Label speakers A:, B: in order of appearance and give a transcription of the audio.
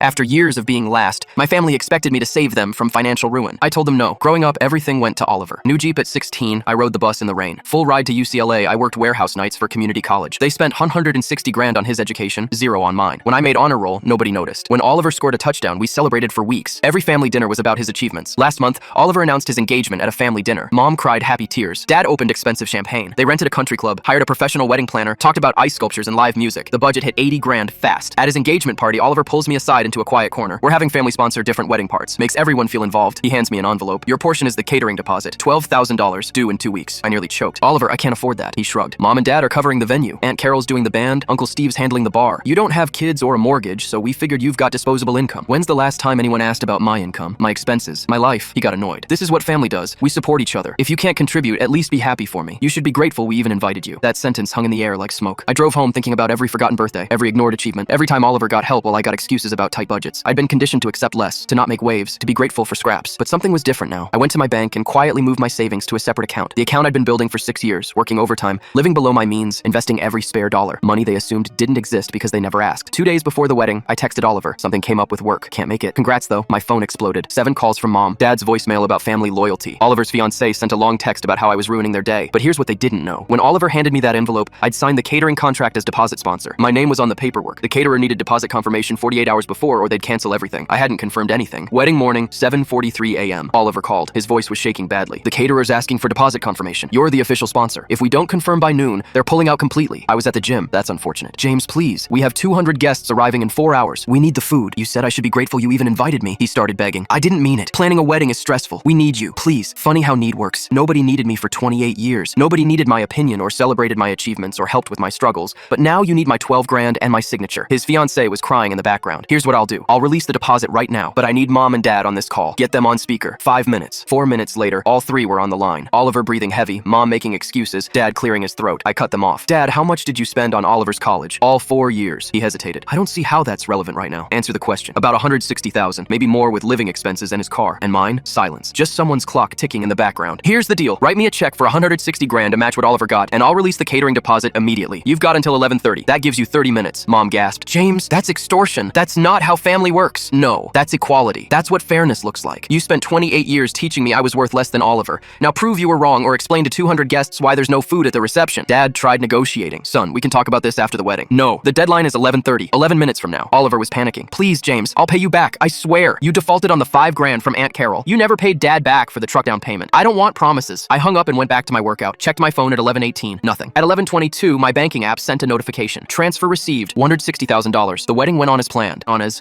A: After years of being last, my family expected me to save them from financial ruin. I told them no. Growing up, everything went to Oliver. New Jeep at 16, I rode the bus in the rain. Full ride to UCLA, I worked warehouse nights for community college. They spent 160 grand on his education, zero on mine. When I made honor roll, nobody noticed. When Oliver scored a touchdown, we celebrated for weeks. Every family dinner was about his achievements. Last month, Oliver announced his engagement at a family dinner. Mom cried happy tears. Dad opened expensive champagne. They rented a country club, hired a professional wedding planner, talked about ice sculptures and live music. The budget hit 80 grand fast. At his engagement party, Oliver pulls me aside into a quiet corner. We're having family sponsor different wedding parts. Makes everyone feel involved. He hands me an envelope. Your portion is the catering deposit. $12,000 due in 2 weeks. I nearly choked. Oliver, I can't afford that. He shrugged. Mom and Dad are covering the venue. Aunt Carol's doing the band. Uncle Steve's handling the bar. You don't have kids or a mortgage, so we figured you've got disposable income. When's the last time anyone asked about my income, my expenses, my life? He got annoyed. This is what family does. We support each other. If you can't contribute, at least be happy for me. You should be grateful we even invited you. That sentence hung in the air like smoke. I drove home thinking about every forgotten birthday, every ignored achievement, every time Oliver got help while I got excuses about tight budgets. I'd been conditioned to accept less, to not make waves, to be grateful for scraps. But something was different now. I went to my bank and quietly moved my savings to a separate account. The account I'd been building for 6 years, working overtime, living below my means, investing every spare dollar. Money they assumed didn't exist because they never asked. 2 days before the wedding, I texted Oliver. Something came up with work. Can't make it. Congrats though. My phone exploded. 7 calls from Mom. Dad's voicemail about family loyalty. Oliver's fiancée sent a long text about how I was ruining their day. But here's what they didn't know. When Oliver handed me that envelope, I'd signed the catering contract as deposit sponsor. My name was on the paperwork. The caterer needed deposit confirmation 48 hours before or they'd cancel everything. I hadn't confirmed anything. Wedding morning, 7:43 a.m. Oliver called. His voice was shaking badly. The caterer's asking for deposit confirmation. You're the official sponsor. If we don't confirm by noon, they're pulling out completely. I was at the gym. That's unfortunate. James, please. We have 200 guests arriving in 4 hours. We need the food. You said I should be grateful you even invited me. He started begging. I didn't mean it. Planning a wedding is stressful. We need you. Please. Funny how need works. Nobody needed me for 28 years. Nobody needed my opinion or celebrated my achievements or helped with my struggles. But now you need my 12 grand and my signature. His fiancée was crying in the background. Here's what I'll do. I'll release the deposit right now, but I need Mom and Dad on this call. Get them on speaker. 5 minutes. 4 minutes later, all 3 were on the line. Oliver breathing heavy, Mom making excuses, Dad clearing his throat. I cut them off. Dad, how much did you spend on Oliver's college? All 4 years. He hesitated. I don't see how that's relevant right now. Answer the question. About 160,000, maybe more with living expenses and his car. And mine? Silence. Just someone's clock ticking in the background. Here's the deal. Write me a check for 160 grand to match what Oliver got, and I'll release the catering deposit immediately. You've got until 11:30. That gives you 30 minutes. Mom gasped. James, that's extortion. That's not how family works. No, that's equality. That's what fairness looks like. You spent 28 years teaching me I was worth less than Oliver. Now prove you were wrong or explain to 200 guests why there's no food at the reception. Dad tried negotiating. Son, we can talk about this after the wedding. No, the deadline is 11:30. 11 minutes from now. Oliver was panicking. Please, James, I'll pay you back. I swear. You defaulted on the 5 grand from Aunt Carol. You never paid Dad back for the truck down payment. I don't want promises. I hung up and went back to my workout. Checked my phone at 11:18. Nothing. At 11:22, my banking app sent a notification. Transfer received. $160,000. The wedding went on as planned. On as